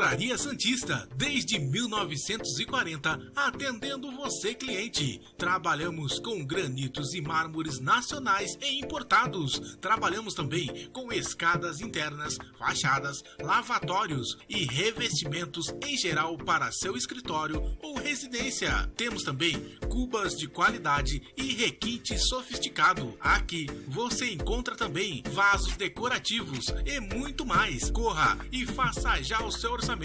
Marmoraria Santista, desde 1940, atendendo você, cliente. Trabalhamos com granitos e mármores nacionais e importados. Trabalhamos também com escadas internas, fachadas, lavatórios e revestimentos em geral para seu escritório ou residência. Temos também cubas de qualidade e requinte sofisticado. Aqui você encontra também vasos decorativos e muito mais. Corra e faça já o seu orçamento.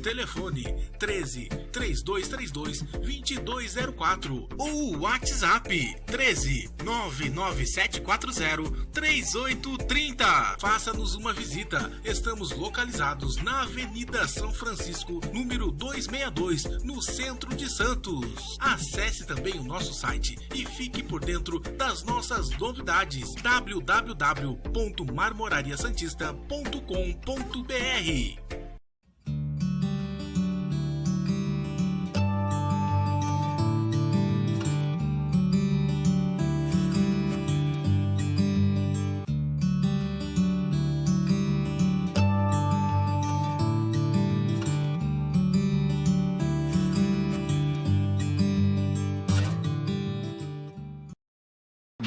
Telefone 13 3232 2204 ou WhatsApp 13 99740 3830. Faça-nos uma visita. Estamos localizados na Avenida São Francisco, número 262, no centro de Santos. Acesse também o nosso site e fique por dentro das nossas novidades. www.marmorariasantista.com.br.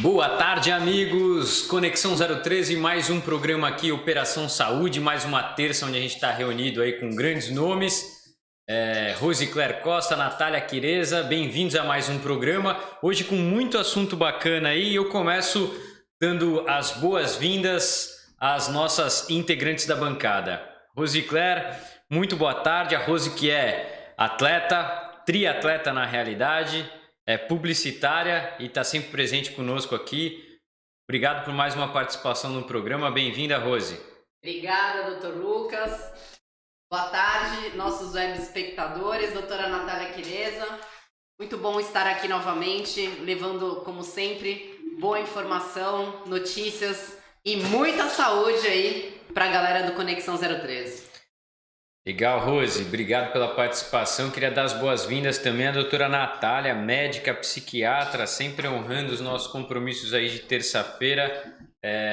Boa tarde, amigos! Conexão 013, mais um programa aqui, Operação Saúde, mais uma terça onde a gente está reunido aí com grandes nomes. Rosicler Costa, Natália Quireza, bem-vindos a mais um programa. Hoje com muito assunto bacana aí, eu começo dando as boas-vindas às nossas integrantes da bancada. Rosicler, muito boa tarde. A Rose, que é atleta, triatleta na realidade, é publicitária e está sempre presente conosco aqui. Obrigado por mais uma participação no programa. Bem-vinda, Rose. Obrigada, doutor Lucas. Boa tarde, nossos web espectadores, doutora Natália Quireza. Muito bom estar aqui novamente, levando, como sempre, boa informação, notícias e muita saúde aí para a galera do Conexão 013. Legal, Rose. Obrigado pela participação. Queria dar as boas-vindas também à doutora Natália, médica, psiquiatra, sempre honrando os nossos compromissos aí de terça-feira.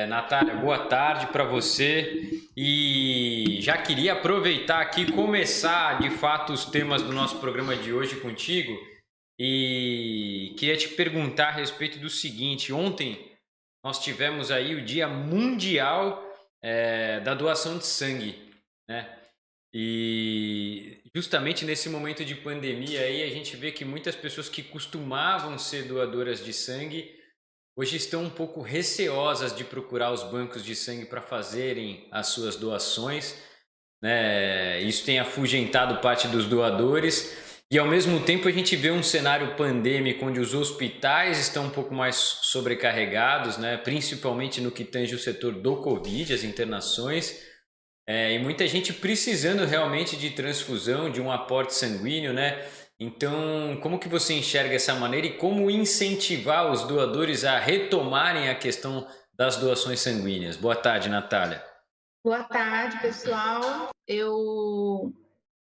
Natália, boa tarde para você. E já queria aproveitar aqui e começar, de fato, os temas do nosso programa de hoje contigo. E queria te perguntar a respeito do seguinte. Ontem nós tivemos aí o Dia Mundial da Doação de Sangue, né? E justamente nesse momento de pandemia aí a gente vê que muitas pessoas que costumavam ser doadoras de sangue hoje estão um pouco receosas de procurar os bancos de sangue para fazerem as suas doações, né? Isso tem afugentado parte dos doadores e ao mesmo tempo a gente vê um cenário pandêmico onde os hospitais estão um pouco mais sobrecarregados, né? Principalmente no que tange o setor do Covid, as internações. E muita gente precisando realmente de transfusão, de um aporte sanguíneo, né? Então, como que você enxerga essa maneira e como incentivar os doadores a retomarem a questão das doações sanguíneas? Boa tarde, Natália. Boa tarde, pessoal. Eu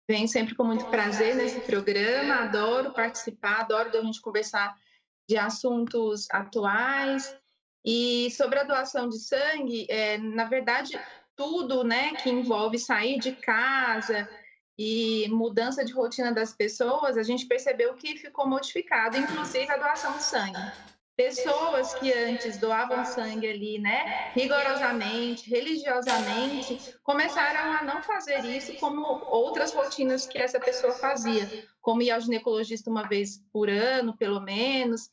venho sempre com muito prazer nesse programa, adoro participar, adoro a gente conversar de assuntos atuais. E sobre a doação de sangue, na verdade, tudo, né, que envolve sair de casa e mudança de rotina das pessoas, a gente percebeu que ficou modificado, inclusive a doação de sangue. Pessoas que antes doavam sangue ali, né, rigorosamente, religiosamente, começaram a não fazer isso como outras rotinas que essa pessoa fazia, como ir ao ginecologista uma vez por ano, pelo menos.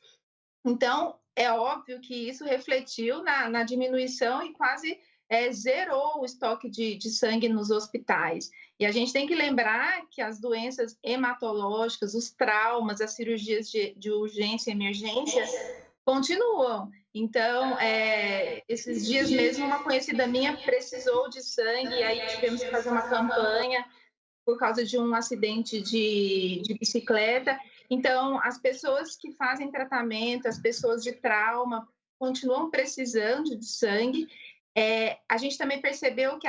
Então, é óbvio que isso refletiu na diminuição e quase zerou o estoque de sangue nos hospitais. E a gente tem que lembrar que as doenças hematológicas, os traumas, as cirurgias de urgência e emergência continuam. Então, esses dias mesmo, uma conhecida minha precisou de sangue, e aí tivemos que fazer uma campanha por causa de um acidente de bicicleta. Então, as pessoas que fazem tratamento, as pessoas de trauma, continuam precisando de sangue. A gente também percebeu que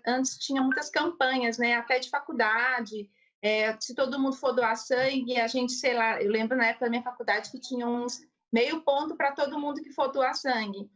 antes tinha muitas campanhas, né, até de faculdade, se todo mundo for doar sangue, a gente, sei lá, eu lembro na época da minha faculdade que tinha uns meio ponto para todo mundo que for doar sangue.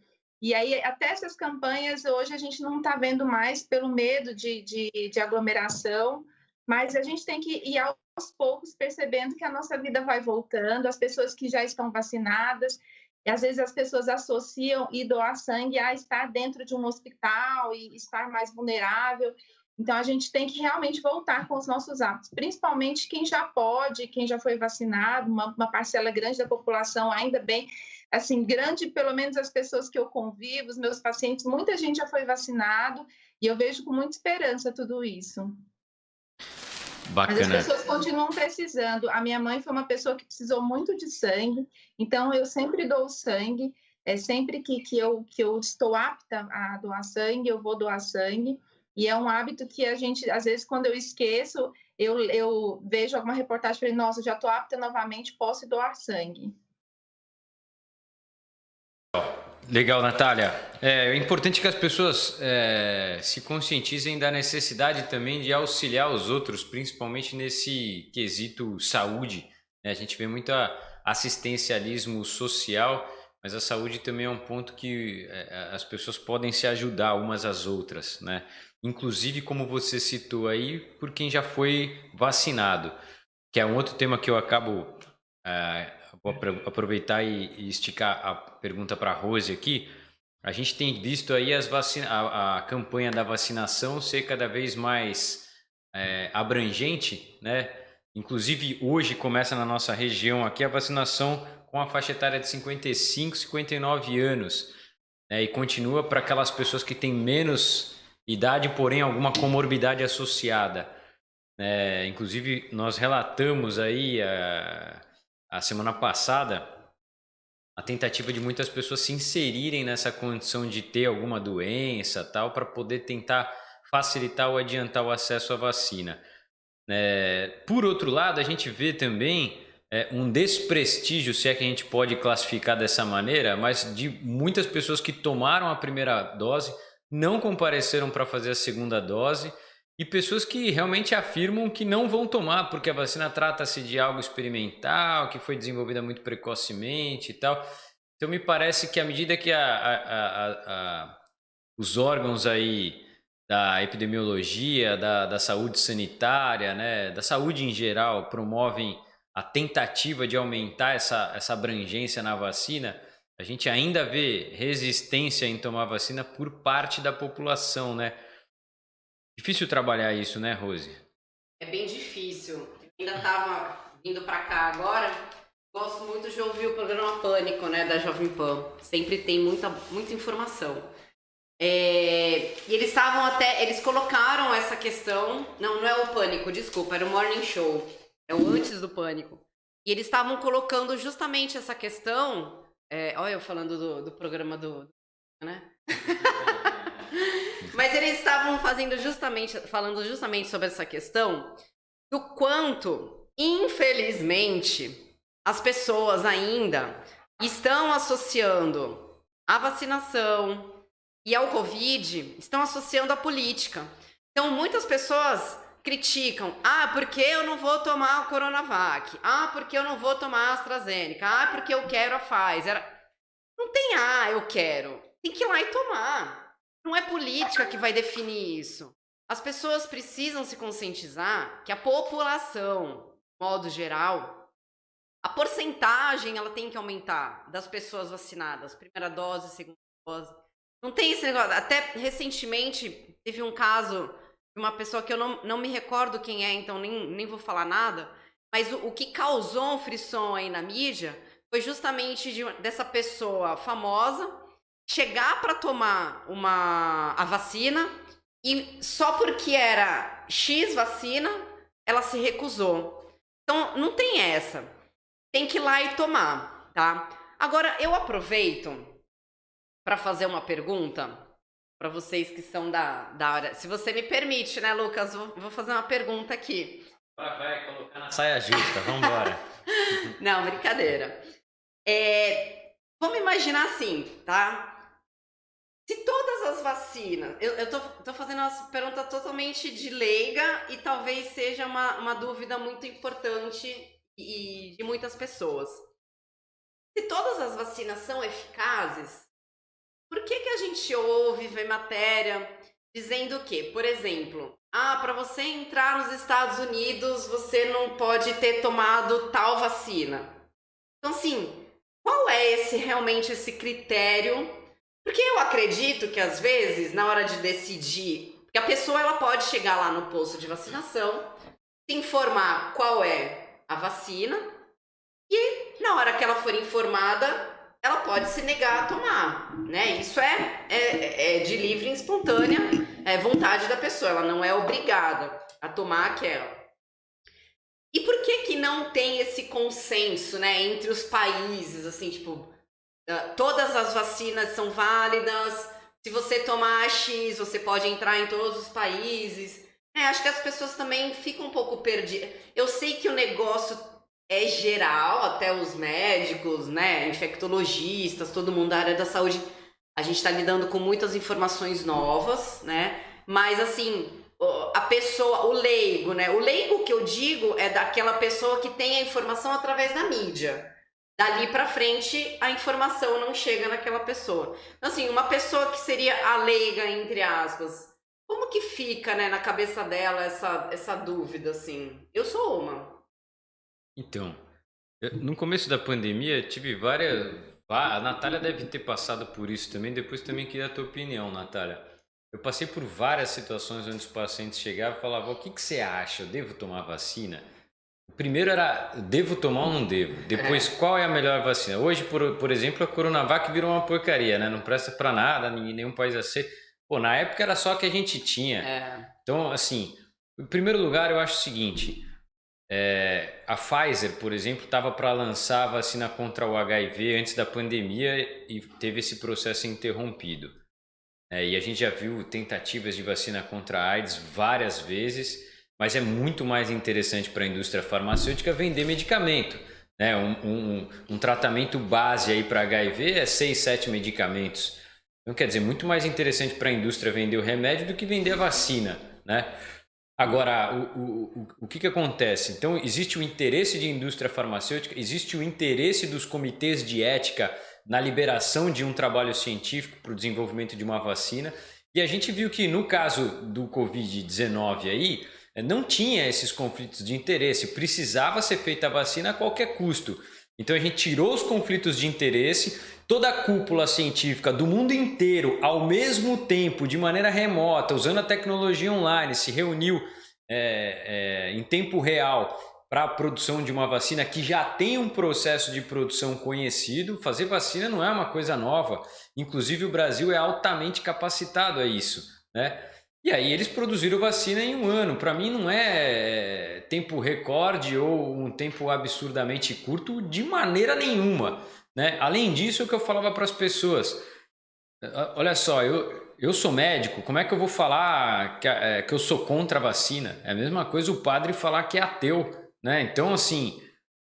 E aí, até essas campanhas, hoje a gente não está vendo mais pelo medo de aglomeração, mas a gente tem que ir aos poucos percebendo que a nossa vida vai voltando, as pessoas que já estão vacinadas, e às vezes as pessoas associam ir doar sangue a estar dentro de um hospital e estar mais vulnerável. Então, a gente tem que realmente voltar com os nossos hábitos, principalmente quem já pode, quem já foi vacinado, uma parcela grande da população, ainda bem, assim, grande, pelo menos as pessoas que eu convivo, os meus pacientes, muita gente já foi vacinado, e eu vejo com muita esperança tudo isso. Bacana. Mas as pessoas continuam precisando. A minha mãe foi uma pessoa que precisou muito de sangue, então eu sempre dou sangue, sempre que eu estou apta a doar sangue, eu vou doar sangue, e é um hábito que a gente, às vezes, quando eu esqueço, eu vejo alguma reportagem e falei, nossa, já estou apta novamente, posso doar sangue. Legal, Natália. É importante que as pessoas se conscientizem da necessidade também de auxiliar os outros, principalmente nesse quesito saúde. A gente vê muito assistencialismo social, mas a saúde também é um ponto que as pessoas podem se ajudar umas às outras, né? Inclusive, como você citou aí, por quem já foi vacinado, que é um outro tema que eu acabo... Vou aproveitar e esticar a pergunta para a Rose aqui. A gente tem visto aí a campanha da vacinação ser cada vez mais abrangente, né? Inclusive, hoje começa na nossa região aqui a vacinação com a faixa etária de 55, 59 anos, né? E continua para aquelas pessoas que têm menos idade, porém alguma comorbidade associada. Inclusive, nós relatamos aí a semana passada a tentativa de muitas pessoas se inserirem nessa condição de ter alguma doença tal, para poder tentar facilitar ou adiantar o acesso à vacina. Por outro lado, a gente vê também um desprestígio, se é que a gente pode classificar dessa maneira, mas de muitas pessoas que tomaram a primeira dose, não compareceram para fazer a segunda dose, e pessoas que realmente afirmam que não vão tomar, porque a vacina trata-se de algo experimental, que foi desenvolvida muito precocemente e tal. Então, me parece que à medida que os órgãos aí da epidemiologia, da saúde sanitária, né, da saúde em geral, promovem a tentativa de aumentar essa abrangência na vacina, a gente ainda vê resistência em tomar vacina por parte da população, né? Difícil trabalhar isso, né, Rose? É bem difícil. Eu ainda estava vindo para cá agora. Gosto muito de ouvir o programa Pânico, né, da Jovem Pan. Sempre tem muita informação. E eles colocaram essa questão. Não é o Pânico, desculpa, era o Morning Show. É o antes do Pânico. E eles estavam colocando justamente essa questão. Olha eu falando do programa né? Mas eles estavam falando justamente sobre essa questão do quanto, infelizmente, as pessoas ainda estão associando a vacinação e ao Covid, estão associando a política. Então, muitas pessoas criticam, porque eu não vou tomar a Coronavac, porque eu não vou tomar a AstraZeneca, porque eu quero a Pfizer. Não tem eu quero, tem que ir lá e tomar. Não é política que vai definir isso. As pessoas precisam se conscientizar que a população, de modo geral, a porcentagem ela tem que aumentar das pessoas vacinadas, primeira dose, segunda dose. Não tem esse negócio. Até recentemente teve um caso de uma pessoa que eu não me recordo quem é, então nem vou falar nada, mas o que causou um frisson aí na mídia foi justamente dessa pessoa famosa chegar para tomar a vacina e só porque era X vacina, ela se recusou. Então, não tem essa. Tem que ir lá e tomar, tá? Agora, eu aproveito para fazer uma pergunta para vocês que são da área. Se você me permite, né, Lucas? Vou fazer uma pergunta aqui. Vai colocar na saia justa, vamos embora. Não, brincadeira. Vamos imaginar assim, tá? Se todas as vacinas... Eu tô fazendo uma pergunta totalmente de leiga e talvez seja uma dúvida muito importante e de muitas pessoas. Se todas as vacinas são eficazes, por que a gente ouve, vê matéria dizendo o quê? Por exemplo, para você entrar nos Estados Unidos, você não pode ter tomado tal vacina. Então, assim, qual é realmente esse critério? Porque eu acredito que, às vezes, na hora de decidir, que a pessoa ela pode chegar lá no posto de vacinação, se informar qual é a vacina, e na hora que ela for informada, ela pode se negar a tomar, né? Isso é de livre e espontânea vontade da pessoa, ela não é obrigada a tomar aquela. E por que não tem esse consenso, né, entre os países, assim, tipo, todas as vacinas são válidas, se você tomar X, você pode entrar em todos os países. Acho que as pessoas também ficam um pouco perdidas. Eu sei que o negócio é geral, até os médicos, né, infectologistas, todo mundo da área da saúde, a gente está lidando com muitas informações novas, né, mas assim, a pessoa, o leigo, né, o leigo que eu digo é daquela pessoa que tem a informação através da mídia. Dali para frente, a informação não chega naquela pessoa. Então, assim, uma pessoa que seria a leiga, entre aspas, como que fica, né, na cabeça dela essa dúvida, assim? Eu sou uma. Então, no começo da pandemia, tive várias. A Natália deve ter passado por isso também. Depois também queria a tua opinião, Natália. Eu passei por várias situações onde os pacientes chegavam e falavam: o que você acha? Eu devo tomar vacina? O primeiro era: devo tomar ou não devo? Depois, qual é a melhor vacina? Hoje, por exemplo, a Coronavac virou uma porcaria, né? Não presta para nada, nenhum país aceita. Pô, na época era só a que a gente tinha. Então, assim, em primeiro lugar, eu acho o seguinte. A Pfizer, por exemplo, estava para lançar a vacina contra o HIV antes da pandemia e teve esse processo interrompido. E a gente já viu tentativas de vacina contra a AIDS várias vezes, mas é muito mais interessante para a indústria farmacêutica vender medicamento. Um tratamento base aí para HIV é 6, 7 medicamentos. Então, quer dizer, muito mais interessante para a indústria vender o remédio do que vender a vacina, né? Agora, o que acontece? Então, existe o interesse de indústria farmacêutica, existe o interesse dos comitês de ética na liberação de um trabalho científico para o desenvolvimento de uma vacina. E a gente viu que no caso do Covid-19 aí, não tinha esses conflitos de interesse, precisava ser feita a vacina a qualquer custo. Então a gente tirou os conflitos de interesse, toda a cúpula científica do mundo inteiro, ao mesmo tempo, de maneira remota, usando a tecnologia online, se reuniu em tempo real para a produção de uma vacina que já tem um processo de produção conhecido. Fazer vacina não é uma coisa nova, inclusive o Brasil é altamente capacitado a isso, né? E aí eles produziram vacina em 1 ano. Para mim não é tempo recorde ou um tempo absurdamente curto de maneira nenhuma, né? Além disso, é o que eu falava para as pessoas. Olha só, eu sou médico, como é que eu vou falar que eu sou contra a vacina? É a mesma coisa o padre falar que é ateu, né? Então, assim,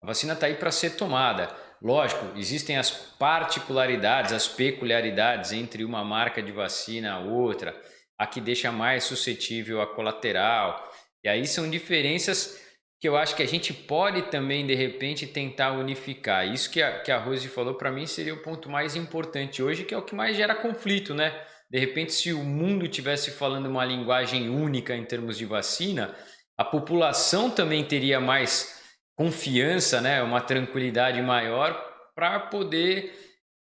a vacina está aí para ser tomada. Lógico, existem as particularidades, as peculiaridades entre uma marca de vacina e outra, a que deixa mais suscetível a colateral. E aí são diferenças que eu acho que a gente pode também, de repente, tentar unificar. Isso que a Rose falou, para mim, seria o ponto mais importante hoje, que é o que mais gera conflito, né? De repente, se o mundo estivesse falando uma linguagem única em termos de vacina, a população também teria mais confiança, né? Uma tranquilidade maior para poder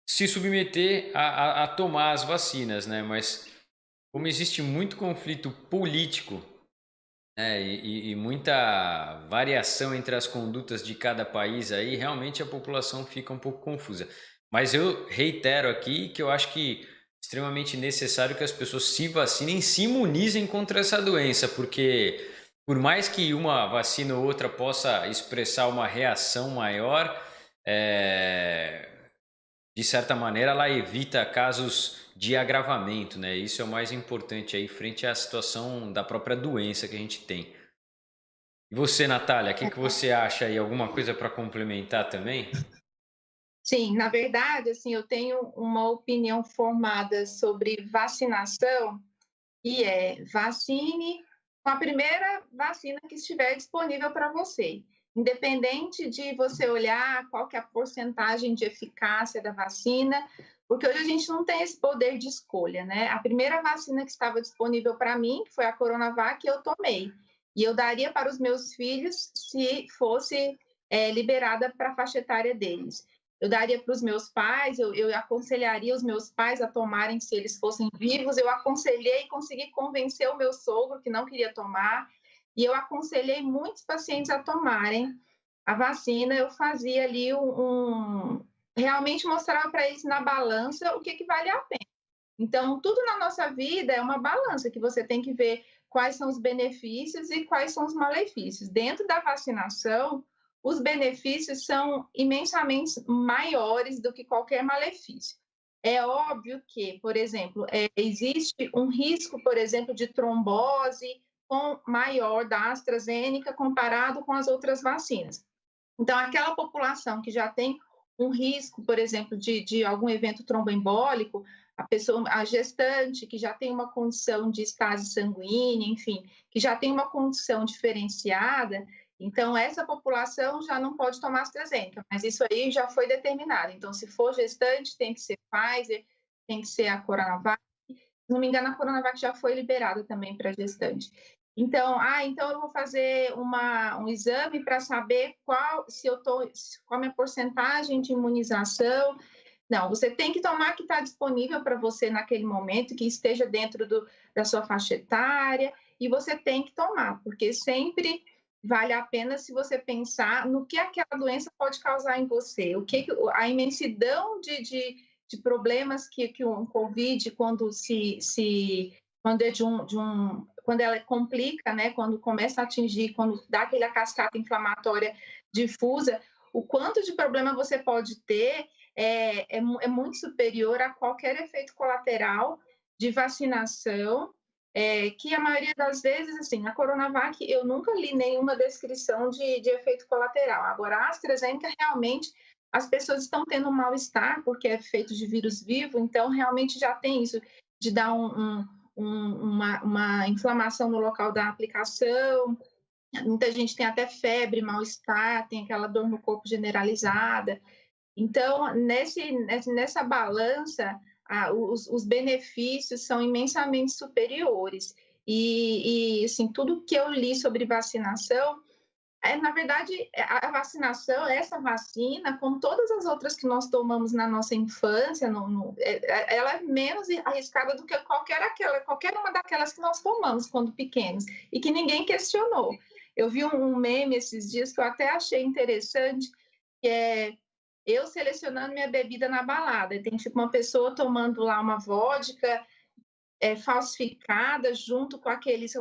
se submeter a tomar as vacinas, né? Mas como existe muito conflito político, né, e muita variação entre as condutas de cada país, aí realmente a população fica um pouco confusa. Mas eu reitero aqui que eu acho que é extremamente necessário que as pessoas se vacinem, se imunizem contra essa doença, porque por mais que uma vacina ou outra possa expressar uma reação maior, de certa maneira ela evita casos de agravamento, né? Isso é o mais importante aí frente à situação da própria doença que a gente tem. E você, Natália, o que você acha aí? Alguma coisa para complementar também? Sim, na verdade, assim, eu tenho uma opinião formada sobre vacinação e vacine com a primeira vacina que estiver disponível para você. independente de você olhar qual que é a porcentagem de eficácia da vacina, porque hoje a gente não tem esse poder de escolha, né? A primeira vacina que estava disponível para mim, que foi a Coronavac, eu tomei. E eu daria para os meus filhos se fosse liberada para a faixa etária deles. Eu daria para os meus pais, eu aconselharia os meus pais a tomarem se eles fossem vivos. Eu aconselhei e consegui convencer o meu sogro que não queria tomar. E eu aconselhei muitos pacientes a tomarem a vacina. Eu fazia ali realmente mostrava para eles na balança o que vale a pena. Então, tudo na nossa vida é uma balança que você tem que ver quais são os benefícios e quais são os malefícios. Dentro da vacinação, os benefícios são imensamente maiores do que qualquer malefício. É óbvio que, por exemplo, existe um risco, por exemplo, de trombose maior da AstraZeneca comparado com as outras vacinas. Então, aquela população que já tem um risco, por exemplo, de algum evento tromboembólico, a gestante que já tem uma condição de estase sanguínea, enfim, que já tem uma condição diferenciada, então essa população já não pode tomar AstraZeneca, mas isso aí já foi determinado. Então, se for gestante, tem que ser Pfizer, tem que ser a Coronavac. Se não me engano, a Coronavac já foi liberada também para gestante. Então, então eu vou fazer um exame para saber qual a minha porcentagem de imunização. Não, você tem que tomar o que está disponível para você naquele momento, que esteja dentro da sua faixa etária, e você tem que tomar, porque sempre vale a pena se você pensar no que aquela doença pode causar em você, a imensidão de problemas que um COVID, quando quando ela complica, né, quando começa a atingir, quando dá aquela cascata inflamatória difusa, o quanto de problema você pode ter é muito superior a qualquer efeito colateral de vacinação, que a maioria das vezes, assim, a Coronavac, eu nunca li nenhuma descrição de efeito colateral. Agora, a AstraZeneca, realmente, as pessoas estão tendo um mal-estar, porque é feito de vírus vivo, então, realmente, já tem isso de dar uma inflamação no local da aplicação. Muita gente tem até febre, mal-estar, tem aquela dor no corpo generalizada. Então, nessa balança, os benefícios são imensamente superiores. E assim, tudo que eu li sobre vacinação, na verdade, a vacinação, essa vacina, como todas as outras que nós tomamos na nossa infância, ela é menos arriscada do que qualquer uma daquelas que nós tomamos quando pequenos, e que ninguém questionou. Eu vi um meme esses dias que eu até achei interessante, que é eu selecionando minha bebida na balada. E tem tipo uma pessoa tomando lá uma vodka falsificada junto com aqueles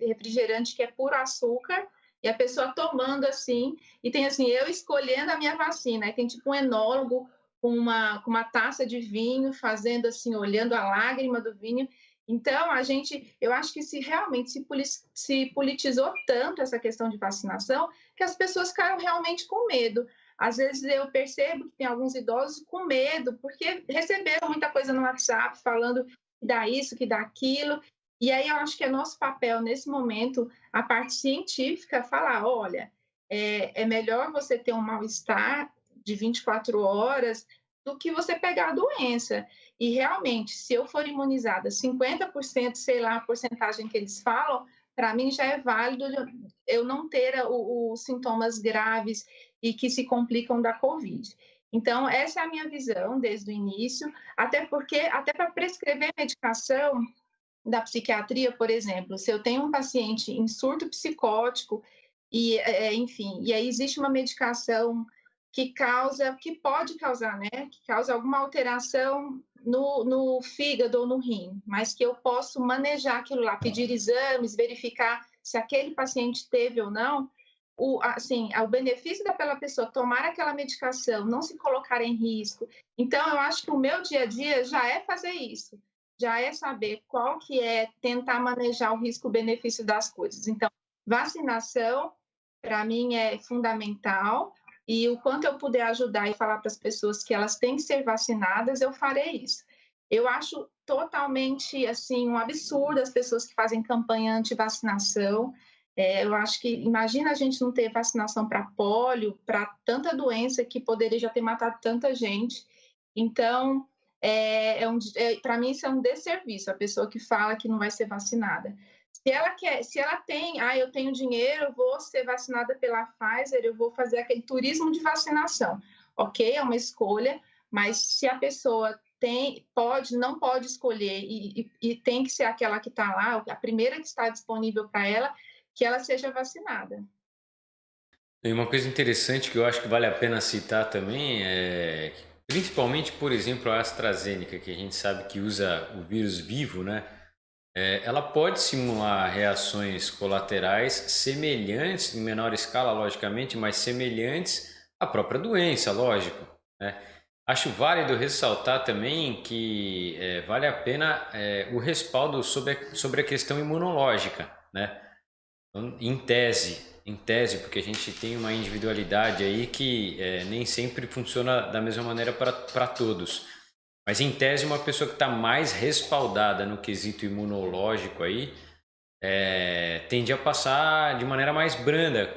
refrigerantes que é puro açúcar, e a pessoa tomando assim, e tem assim, eu escolhendo a minha vacina. Aí tem tipo um enólogo com uma taça de vinho, fazendo assim, olhando a lágrima do vinho. Então, eu acho que realmente se politizou tanto essa questão de vacinação, que as pessoas ficaram realmente com medo. Às vezes eu percebo que tem alguns idosos com medo, porque receberam muita coisa no WhatsApp falando que dá isso, que dá aquilo. E aí eu acho que é nosso papel, nesse momento, a parte científica, falar, olha, é melhor você ter um mal-estar de 24 horas do que você pegar a doença. E realmente, se eu for imunizada 50%, sei lá, a porcentagem que eles falam, para mim já é válido eu não ter os sintomas graves e que se complicam da Covid. Então, essa é a minha visão desde o início, até para prescrever medicação da psiquiatria, por exemplo, se eu tenho um paciente em surto psicótico, enfim, e aí existe uma medicação que pode causar, né, que causa alguma alteração no fígado ou no rim, mas que eu posso manejar aquilo lá, pedir exames, verificar se aquele paciente teve ou não, o benefício daquela pessoa tomar aquela medicação, não se colocar em risco. Então, eu acho que o meu dia a dia já é fazer isso, já é saber qual que é tentar manejar o risco-benefício das coisas. Então, vacinação, para mim, é fundamental, e o quanto eu puder ajudar e falar para as pessoas que elas têm que ser vacinadas, eu farei isso. Eu acho totalmente, assim, um absurdo as pessoas que fazem campanha anti-vacinação. Eu acho que, imagina a gente não ter vacinação para pólio, para tanta doença que poderia já ter matado tanta gente. Então, para mim, isso é um desserviço, a pessoa que fala que não vai ser vacinada. Se ela tem, eu tenho dinheiro, eu vou ser vacinada pela Pfizer, eu vou fazer aquele turismo de vacinação. Ok, é uma escolha, mas se a pessoa não pode escolher e tem que ser aquela que está lá, a primeira que está disponível para ela, que ela seja vacinada. E uma coisa interessante que eu acho que vale a pena citar também principalmente, por exemplo, a AstraZeneca, que a gente sabe que usa o vírus vivo, né? Ela pode simular reações colaterais semelhantes, em menor escala, logicamente, mas semelhantes à própria doença, lógico, né? Acho válido ressaltar também que vale a pena o respaldo sobre a questão imunológica, né? Então, em tese, porque a gente tem uma individualidade aí que nem sempre funciona da mesma maneira para todos. Mas em tese, uma pessoa que está mais respaldada no quesito imunológico aí tende a passar de maneira mais branda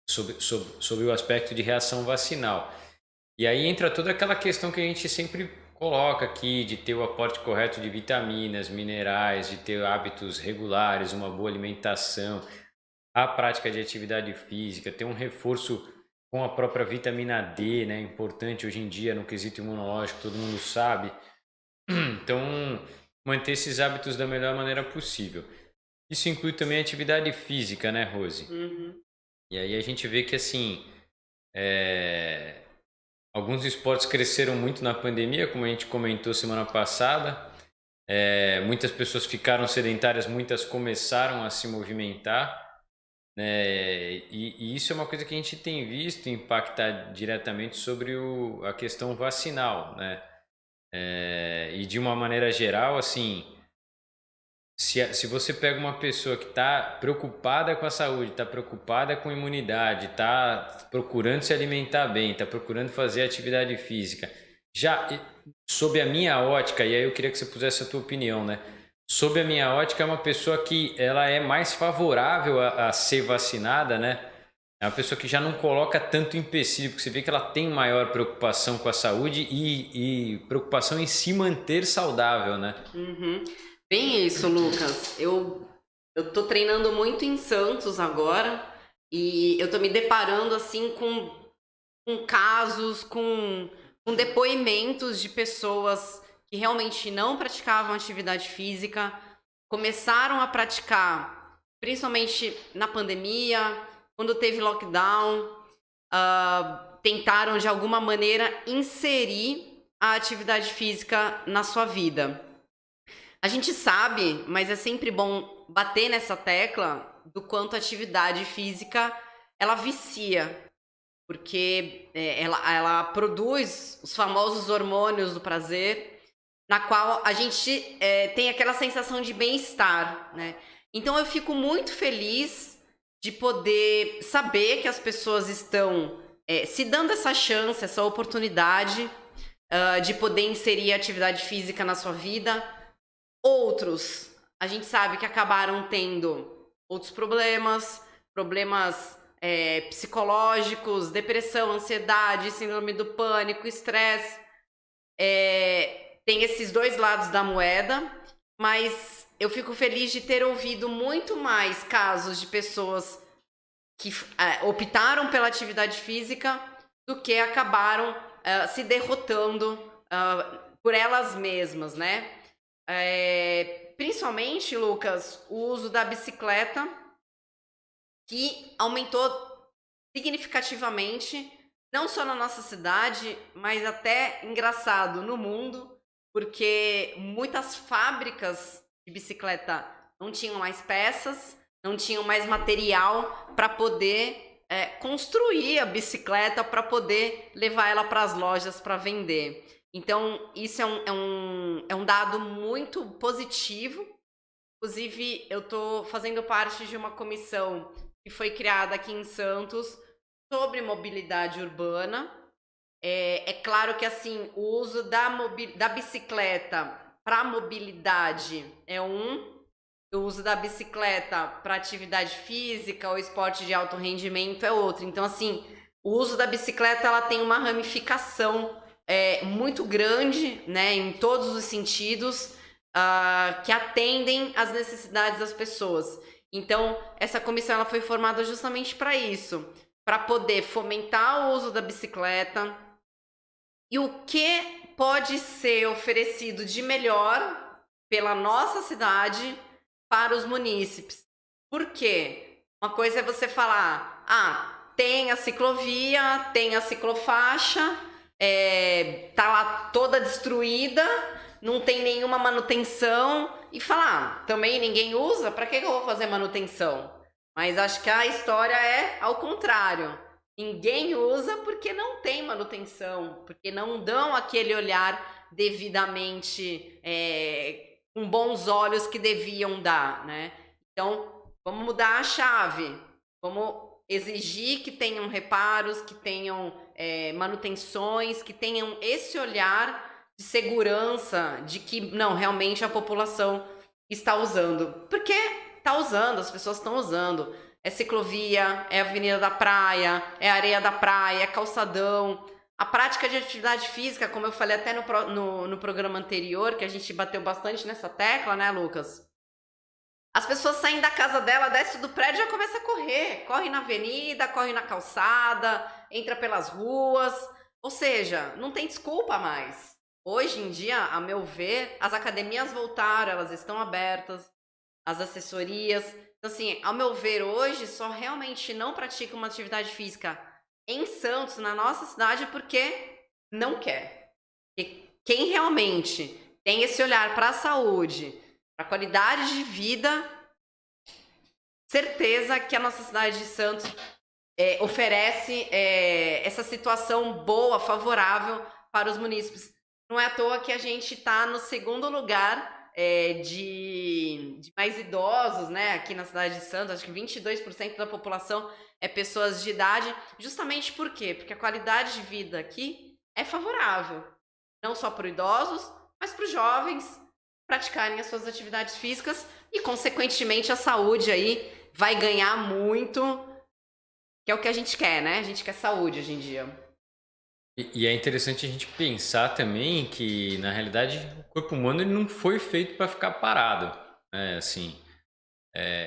sob o aspecto de reação vacinal. E aí entra toda aquela questão que a gente sempre coloca aqui de ter o aporte correto de vitaminas, minerais, de ter hábitos regulares, uma boa alimentação, a prática de atividade física, ter um reforço com a própria vitamina D, né? Importante hoje em dia no quesito imunológico, todo mundo sabe. Então, manter esses hábitos da melhor maneira possível. Isso inclui também a atividade física, né, Rose? Uhum. E aí a gente vê que, assim, alguns esportes cresceram muito na pandemia, como a gente comentou semana passada. Muitas pessoas ficaram sedentárias, muitas começaram a se movimentar. E isso é uma coisa que a gente tem visto impactar diretamente sobre a questão vacinal, né? E de uma maneira geral, assim, se você pega uma pessoa que está preocupada com a saúde, está preocupada com a imunidade, está procurando se alimentar bem, está procurando fazer atividade física, já sob a minha ótica, e aí eu queria que você pusesse a tua opinião, né? Sob a minha ótica, é uma pessoa que ela é mais favorável a ser vacinada, né? É uma pessoa que já não coloca tanto empecilho, porque você vê que ela tem maior preocupação com a saúde e preocupação em se manter saudável, né? Uhum. Bem isso, Lucas. Eu tô treinando muito em Santos agora e eu tô me deparando assim com casos, com depoimentos de pessoas que realmente não praticavam atividade física, começaram a praticar, principalmente na pandemia, quando teve lockdown, tentaram de alguma maneira inserir a atividade física na sua vida. A gente sabe, mas é sempre bom bater nessa tecla do quanto a atividade física ela vicia, porque ela produz os famosos hormônios do prazer, na qual a gente tem aquela sensação de bem-estar, né? Então eu fico muito feliz de poder saber que as pessoas estão se dando essa chance, essa oportunidade de poder inserir a atividade física na sua vida. Outros, a gente sabe que acabaram tendo outros problemas psicológicos, depressão, ansiedade, síndrome do pânico, estresse. Tem esses dois lados da moeda, mas eu fico feliz de ter ouvido muito mais casos de pessoas que optaram pela atividade física do que acabaram se derrotando por elas mesmas, né? Principalmente, Lucas, o uso da bicicleta, que aumentou significativamente, não só na nossa cidade, mas até, engraçado, no mundo, porque muitas fábricas de bicicleta não tinham mais peças, não tinham mais material para poder construir a bicicleta, para poder levar ela para as lojas para vender. Então, isso é um dado muito positivo. Inclusive, eu estou fazendo parte de uma comissão que foi criada aqui em Santos sobre mobilidade urbana. É claro que assim, o uso da bicicleta para mobilidade é o uso da bicicleta para atividade física ou esporte de alto rendimento é outro. Então, assim, o uso da bicicleta ela tem uma ramificação muito grande, né, em todos os sentidos, que atendem às necessidades das pessoas. Então, essa comissão ela foi formada justamente para isso, para poder fomentar o uso da bicicleta e o que pode ser oferecido de melhor pela nossa cidade para os munícipes. Por quê? Uma coisa é você falar, tem a ciclovia, tem a ciclofaixa, tá lá toda destruída, não tem nenhuma manutenção, e falar, também ninguém usa, para que eu vou fazer manutenção? Mas acho que a história é ao contrário. Ninguém usa porque não tem manutenção, porque não dão aquele olhar devidamente com bons olhos que deviam dar, né? Então, vamos mudar a chave, vamos exigir que tenham reparos, que tenham manutenções, que tenham esse olhar de segurança, de que não, realmente a população está usando. Porque está usando, as pessoas estão usando. É ciclovia, é avenida da praia, é areia da praia, é calçadão. A prática de atividade física, como eu falei até no programa anterior, que a gente bateu bastante nessa tecla, né, Lucas? As pessoas saem da casa dela, desce do prédio e já começa a correr. Corre na avenida, corre na calçada, entra pelas ruas. Ou seja, não tem desculpa mais. Hoje em dia, a meu ver, as academias voltaram, elas estão abertas, as assessorias. Então, assim, ao meu ver, hoje só realmente não pratica uma atividade física em Santos, na nossa cidade, porque não quer. E quem realmente tem esse olhar para a saúde, para a qualidade de vida, certeza que a nossa cidade de Santos oferece essa situação boa, favorável para os munícipes. Não é à toa que a gente está no segundo lugar de mais idosos, né, aqui na cidade de Santos. Acho que 22% da população é pessoas de idade. Justamente por quê? Porque a qualidade de vida aqui é favorável, não só para os idosos, mas para os jovens praticarem as suas atividades físicas e, consequentemente, a saúde aí vai ganhar muito, que é o que a gente quer, né? A gente quer saúde hoje em dia. E é interessante a gente pensar também que, na realidade, o corpo humano ele não foi feito para ficar parado, né? Assim,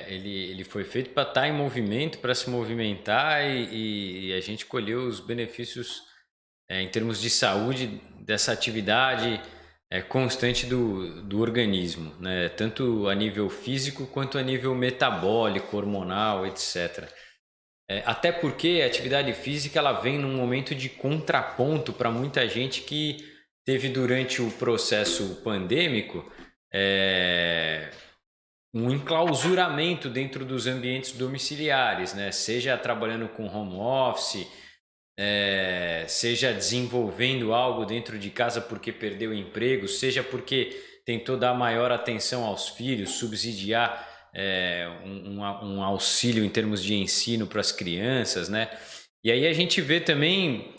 ele foi feito para estar em movimento, para se movimentar e a gente colheu os benefícios em termos de saúde dessa atividade constante do organismo, né? Tanto a nível físico quanto a nível metabólico, hormonal, etc. Até porque a atividade física ela vem num momento de contraponto para muita gente que teve durante o processo pandêmico um enclausuramento dentro dos ambientes domiciliares, né? Seja trabalhando com home office, seja desenvolvendo algo dentro de casa porque perdeu o emprego, seja porque tentou dar maior atenção aos filhos, subsidiar um auxílio em termos de ensino para as crianças, né? E aí a gente vê também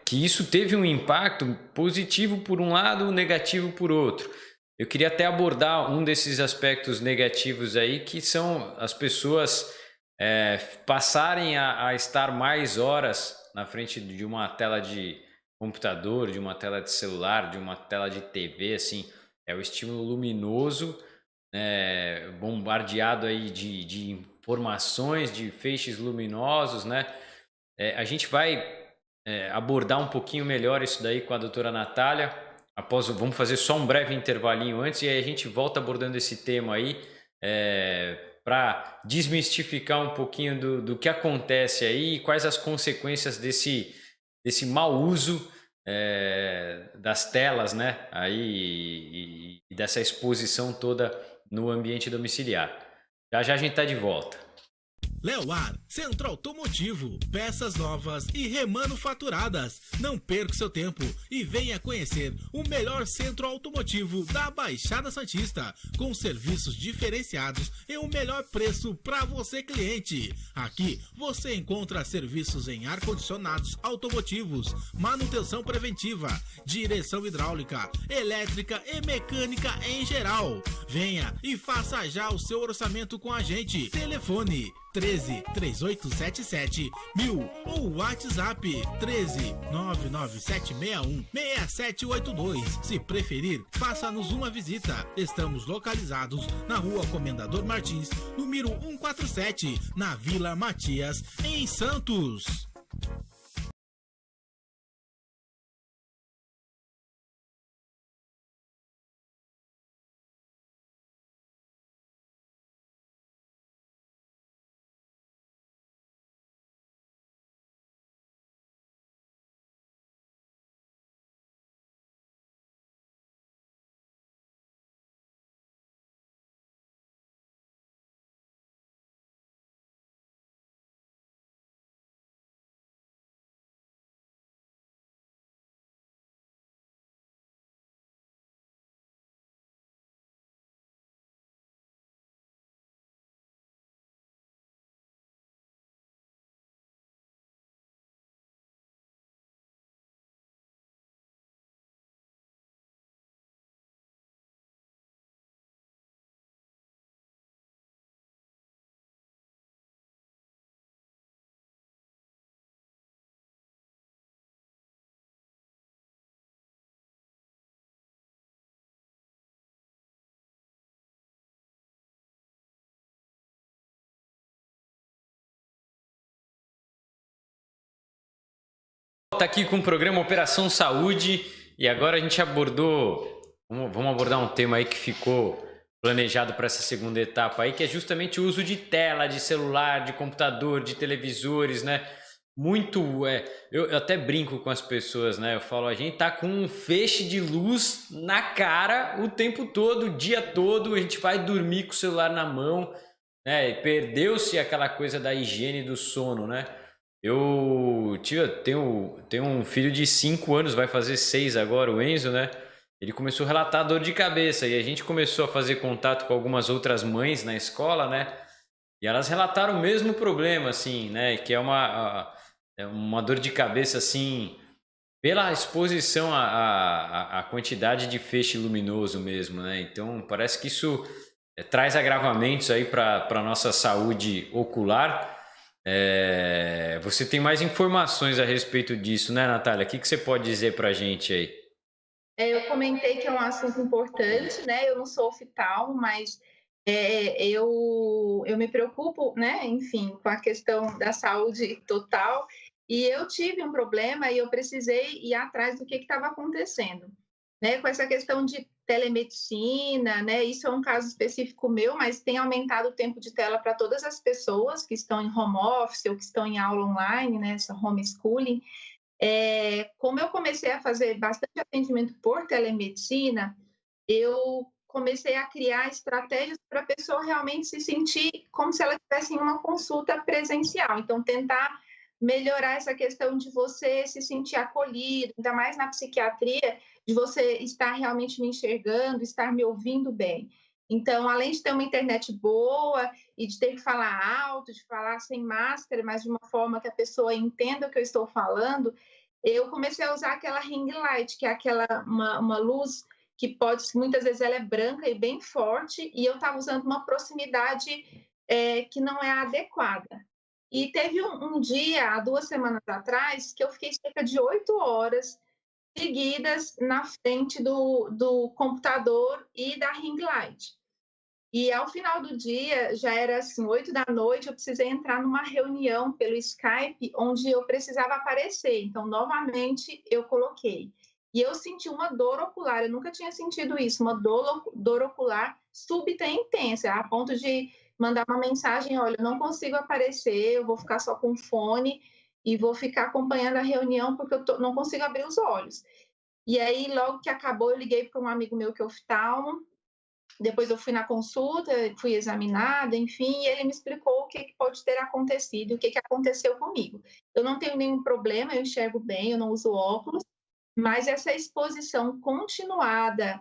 que isso teve um impacto positivo por um lado, negativo por outro. Eu queria até abordar um desses aspectos negativos aí, que são as pessoas passarem a estar mais horas na frente de uma tela de computador, de uma tela de celular, de uma tela de TV, assim, o estímulo luminoso, bombardeado aí de informações, de feixes luminosos, né? A gente vai abordar um pouquinho melhor isso daí com a doutora Natália. Vamos fazer só um breve intervalinho antes e aí a gente volta abordando esse tema aí para desmistificar um pouquinho do que acontece aí e quais as consequências desse mau uso das telas, né? Aí, e dessa exposição toda no ambiente domiciliar. Já já a gente está de volta. Leoar, Centro Automotivo, peças novas e remanufaturadas. Não perca seu tempo e venha conhecer o melhor centro automotivo da Baixada Santista, com serviços diferenciados e o melhor preço para você, cliente. Aqui você encontra serviços em ar-condicionados automotivos, manutenção preventiva, direção hidráulica, elétrica e mecânica em geral. Venha e faça já o seu orçamento com a gente. Telefone 13 3877 1000 ou WhatsApp 13 99761 6782. Se preferir, faça-nos uma visita. Estamos localizados na Rua Comendador Martins, número 147, na Vila Matias, em Santos. Tá aqui com o programa Operação Saúde e agora a gente vamos abordar um tema aí que ficou planejado para essa segunda etapa aí, que é justamente o uso de tela, de celular, de computador, de televisores, né? Eu até brinco com as pessoas, né? Eu falo, a gente tá com um feixe de luz na cara o tempo todo, o dia todo, a gente vai dormir com o celular na mão, né? E perdeu-se aquela coisa da higiene do sono, né? Eu tenho um filho de 5 anos, vai fazer 6 agora, o Enzo, né? Ele começou a relatar dor de cabeça e a gente começou a fazer contato com algumas outras mães na escola, né? E elas relataram o mesmo problema, assim, né? Que é uma dor de cabeça, assim, pela exposição à quantidade de feixe luminoso mesmo, né? Então, parece que isso traz agravamentos aí para a nossa saúde ocular. Você tem mais informações a respeito disso, né, Natália? O que você pode dizer para a gente aí? Eu comentei que é um assunto importante, né? Eu não sou oftalmo, mas eu me preocupo, né? Enfim, com a questão da saúde total. E eu tive um problema e eu precisei ir atrás do que estava acontecendo, né? Com essa questão de telemedicina, né? Isso é um caso específico meu, mas tem aumentado o tempo de tela para todas as pessoas que estão em home office ou que estão em aula online, né? Essa homeschooling. Como eu comecei a fazer bastante atendimento por telemedicina, eu comecei a criar estratégias para a pessoa realmente se sentir como se ela estivesse em uma consulta presencial. Então, tentar melhorar essa questão de você se sentir acolhido, ainda mais na psiquiatria, de você estar realmente me enxergando, estar me ouvindo bem. Então, além de ter uma internet boa e de ter que falar alto, de falar sem máscara, mas de uma forma que a pessoa entenda o que eu estou falando, eu comecei a usar aquela ring light, que é uma luz que muitas vezes ela é branca e bem forte, e eu estava usando uma proximidade que não é adequada. E teve um dia, há 2 semanas atrás, que eu fiquei cerca de 8 horas seguidas na frente do computador e da ring light. E ao final do dia, já era assim, 8 da noite, eu precisei entrar numa reunião pelo Skype, onde eu precisava aparecer. Então, novamente, eu coloquei. E eu senti uma dor ocular, eu nunca tinha sentido isso, uma dor ocular súbita e intensa, a ponto de mandar uma mensagem, olha, eu não consigo aparecer, eu vou ficar só com fone e vou ficar acompanhando a reunião porque eu não consigo abrir os olhos. E aí, logo que acabou, eu liguei para um amigo meu que é oftalmo, Depois eu fui na consulta, fui examinada, enfim, e ele me explicou o que pode ter acontecido, o que aconteceu comigo. Eu não tenho nenhum problema, eu enxergo bem, eu não uso óculos, mas essa exposição continuada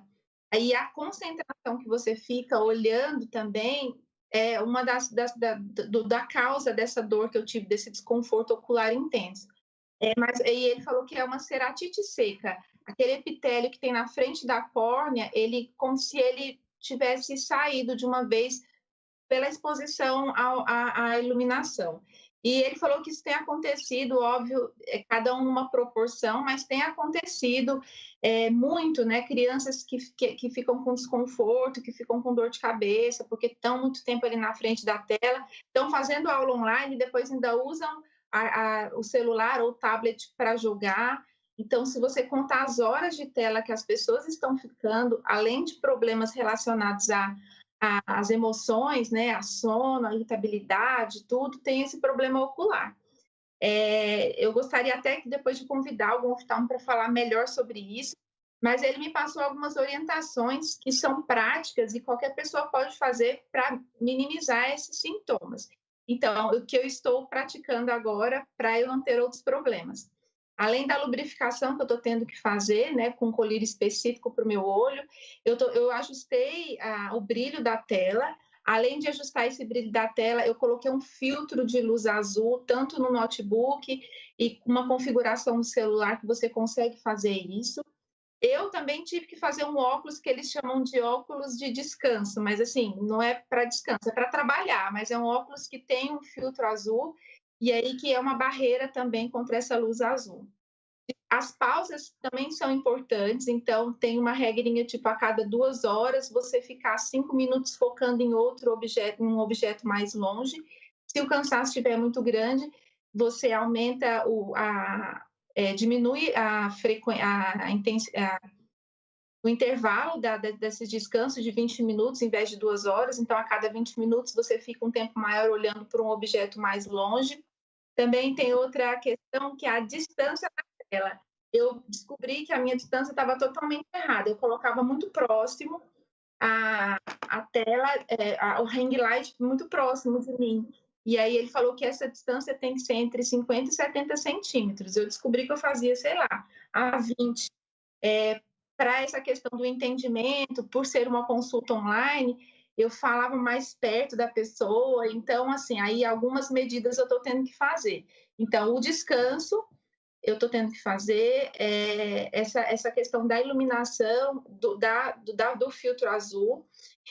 e a concentração que você fica olhando também é uma da causa dessa dor que eu tive, desse desconforto ocular intenso. Mas e ele falou que é uma ceratite seca. Aquele epitélio que tem na frente da córnea, ele como se ele tivesse saído de uma vez pela exposição à iluminação. E ele falou que isso tem acontecido, óbvio, cada um numa proporção, mas tem acontecido muito, né? Crianças que ficam com desconforto, que ficam com dor de cabeça, porque estão muito tempo ali na frente da tela, estão fazendo aula online e depois ainda usam o celular ou o tablet para jogar. Então, se você contar as horas de tela que as pessoas estão ficando, além de problemas relacionados às emoções, né, a sono, a irritabilidade, tudo, tem esse problema ocular. Eu gostaria até que depois de convidar algum oftalmo para falar melhor sobre isso, mas ele me passou algumas orientações que são práticas e qualquer pessoa pode fazer para minimizar esses sintomas. Então, o que eu estou praticando agora para eu não ter outros problemas. Além da lubrificação que eu estou tendo que fazer, né, com um colírio específico para o meu olho, eu ajustei o brilho da tela. Além de ajustar esse brilho da tela, eu coloquei um filtro de luz azul, tanto no notebook e uma configuração no celular que você consegue fazer isso. Eu também tive que fazer um óculos que eles chamam de óculos de descanso, mas assim, não é para descanso, é para trabalhar, mas é um óculos que tem um filtro azul e aí que é uma barreira também contra essa luz azul. As pausas também são importantes, então tem uma regrinha, tipo, a cada 2 horas você ficar 5 minutos focando em outro objeto, em um objeto mais longe. Se o cansaço estiver muito grande, você aumenta diminui o intervalo desses descansos de 20 minutos em vez de 2 horas, então a cada 20 minutos você fica um tempo maior olhando para um objeto mais longe. Também tem outra questão que é a distância da tela. Eu descobri que a minha distância estava totalmente errada. Eu colocava muito próximo a tela, o ring light muito próximo de mim. E aí ele falou que essa distância tem que ser entre 50 e 70 centímetros. Eu descobri que eu fazia, sei lá, a 20. Para essa questão do entendimento, por ser uma consulta online, eu falava mais perto da pessoa, então, assim, aí algumas medidas eu estou tendo que fazer. Então, o descanso, eu estou tendo que fazer essa questão da iluminação, do filtro azul,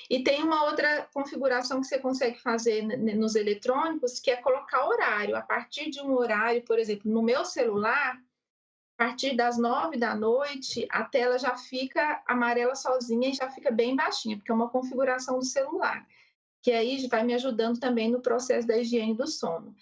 e tem uma outra configuração que você consegue fazer nos eletrônicos, que é colocar horário. A partir de um horário, por exemplo, no meu celular, a partir das 9 da noite, a tela já fica amarela sozinha e já fica bem baixinha, porque é uma configuração do celular, que aí vai me ajudando também no processo da higiene do sono.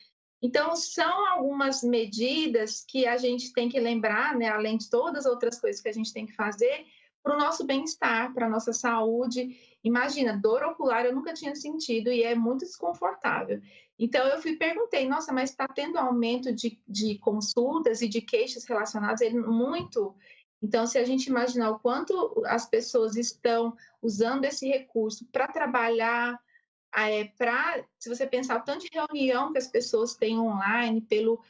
Então, são algumas medidas que a gente tem que lembrar, né, além de todas as outras coisas que a gente tem que fazer, para o nosso bem-estar, para a nossa saúde. Imagina, dor ocular eu nunca tinha sentido e é muito desconfortável. Então, eu perguntei, nossa, mas está tendo aumento de consultas e de queixas relacionadas? Ele, muito. Então, se a gente imaginar o quanto as pessoas estão usando esse recurso para trabalhar, se você pensar o tanto de reunião que as pessoas têm online, pelo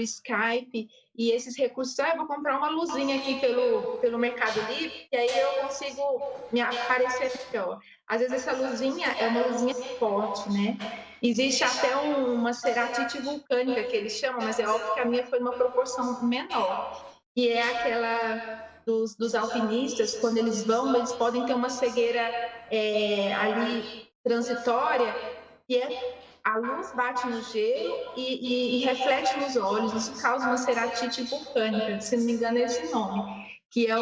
Skype, e esses recursos, eu vou comprar uma luzinha aqui pelo Mercado Livre, e aí eu consigo me aparecer melhor. Às vezes essa luzinha é uma luzinha forte, né? Existe até uma ceratite vulcânica que eles chamam, mas é óbvio que a minha foi numa proporção menor. E é aquela dos alpinistas, quando eles vão, eles podem ter uma cegueira ali transitória, que a luz bate no gelo e reflete nos olhos. Isso causa uma ceratite vulcânica, se não me engano é esse nome, que é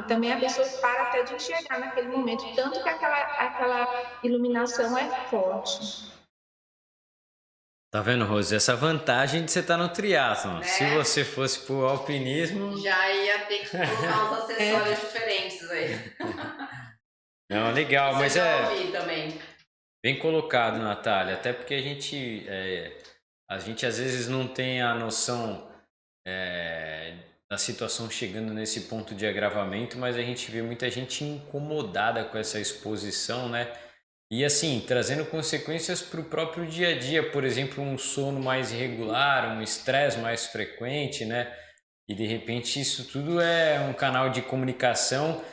também a pessoa para até de enxergar naquele momento, tanto que aquela iluminação é forte. Tá vendo, Rose? Essa vantagem de você estar no triatlon. Né? Se você fosse pro alpinismo... Já ia ter que colocar uns acessórios diferentes aí. Não, legal, Você mas já ouvi também. Bem colocado, Natália. Até porque a gente às vezes não tem a noção da situação chegando nesse ponto de agravamento, mas a gente vê muita gente incomodada com essa exposição, né? E assim, trazendo consequências para o próprio dia a dia, por exemplo, um sono mais irregular, um estresse mais frequente, né? E de repente isso tudo é um canal de comunicação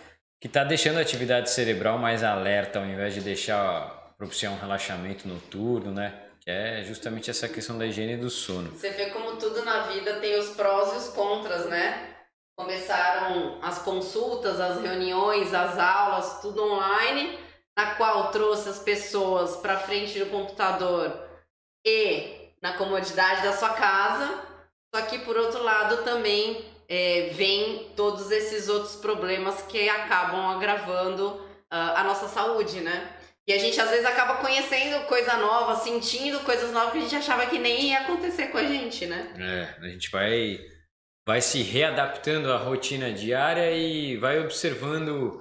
que está deixando a atividade cerebral mais alerta, ao invés de deixar propiciar um relaxamento noturno, né? Que é justamente essa questão da higiene do sono. Você vê como tudo na vida tem os prós e os contras, né? Começaram as consultas, as reuniões, as aulas, tudo online, na qual trouxe as pessoas para frente do computador e na comodidade da sua casa. Só que, por outro lado, também vem todos esses outros problemas que acabam agravando a nossa saúde, né? E a gente, às vezes, acaba conhecendo coisa nova, sentindo coisas novas que a gente achava que nem ia acontecer com a gente, né? A gente vai se readaptando à rotina diária e vai observando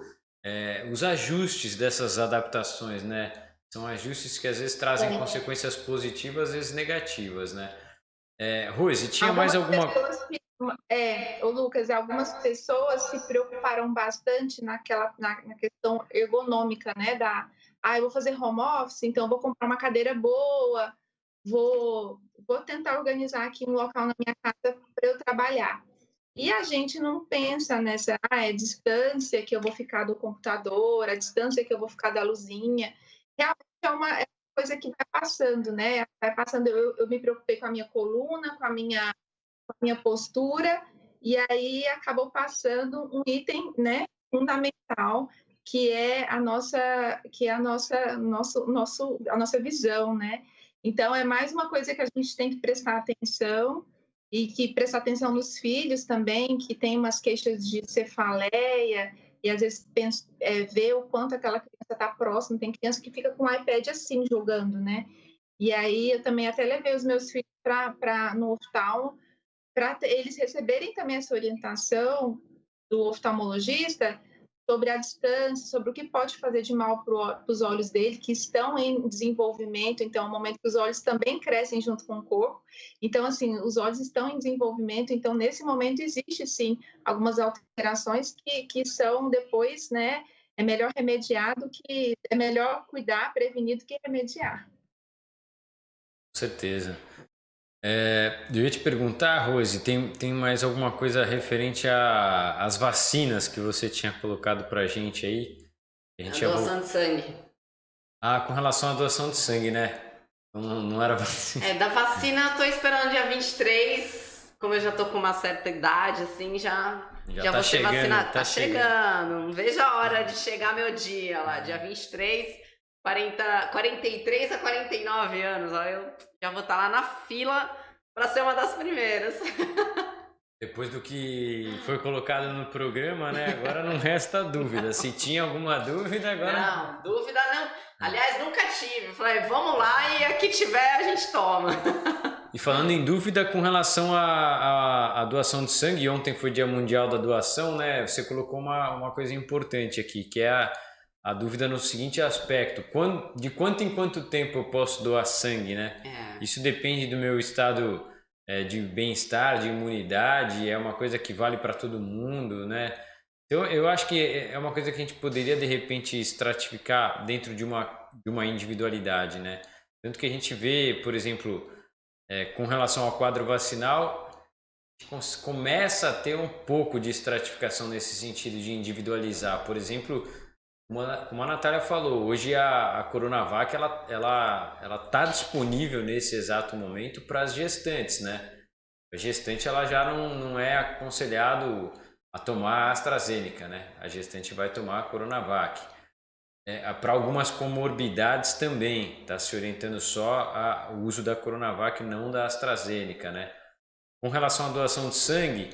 os ajustes dessas adaptações, né? São ajustes que às vezes trazem consequências positivas, às vezes negativas, né? Rose, tinha mais alguma... Ô Lucas, algumas pessoas se preocuparam bastante na questão ergonômica, né? Eu vou fazer home office, então eu vou comprar uma cadeira boa, vou tentar organizar aqui um local na minha casa para eu trabalhar. E a gente não pensa nessa distância que eu vou ficar do computador, a distância que eu vou ficar da luzinha. Realmente é uma coisa que vai passando, né? Vai passando. Eu me preocupei com a minha coluna, com a minha postura, e aí acabou passando um item, né, fundamental, que é a nossa visão, né? Então é mais uma coisa que a gente tem que prestar atenção, e que prestar atenção nos filhos também, que tem umas queixas de cefaleia, e às vezes ver o quanto aquela criança está próxima. Tem criança que fica com o iPad assim, jogando, né? E aí eu também até levei os meus filhos no oftalmo, para eles receberem também essa orientação do oftalmologista sobre a distância, sobre o que pode fazer de mal para os olhos dele, que estão em desenvolvimento. Então, é um momento que os olhos também crescem junto com o corpo. Então, assim, os olhos estão em desenvolvimento. Então, nesse momento, existe, sim, algumas alterações que são depois, né, é melhor remediar é melhor cuidar, prevenir do que remediar. Com certeza. Eu ia te perguntar, Rose, tem mais alguma coisa referente às vacinas que você tinha colocado pra gente aí? A doação de sangue. Com relação à doação de sangue, né? Não era vacina. Da vacina eu tô esperando dia 23, como eu já tô com uma certa idade, assim, já tá vou ser vacinada. Tá chegando. Não vejo a hora de chegar meu dia lá, dia 23, 43 a 49 anos, ó, eu já vou estar lá na fila para ser uma das primeiras. Depois do que foi colocado no programa, né? Agora não resta dúvida. Se tinha alguma dúvida, agora... Não, dúvida não. Aliás, nunca tive. Falei, vamos lá e a que tiver a gente toma. E falando em dúvida com relação à doação de sangue, ontem foi Dia Mundial da Doação, né? Você colocou uma coisa importante aqui, que é a dúvida no seguinte aspecto: de quanto em quanto tempo eu posso doar sangue, né? Isso depende do meu estado de bem-estar, de imunidade, é uma coisa que vale para todo mundo, né? Então eu acho que é uma coisa que a gente poderia de repente estratificar dentro de uma individualidade, né? Tanto que a gente vê, por exemplo, com relação ao quadro vacinal, a gente começa a ter um pouco de estratificação nesse sentido de individualizar. Por exemplo, como a Natália falou, hoje a Coronavac ela está disponível nesse exato momento para as gestantes, né? A gestante ela já não é aconselhado a tomar a AstraZeneca, né? A gestante vai tomar a Coronavac. Para algumas comorbidades também está se orientando só o uso da Coronavac, não da AstraZeneca, né? Com relação à doação de sangue,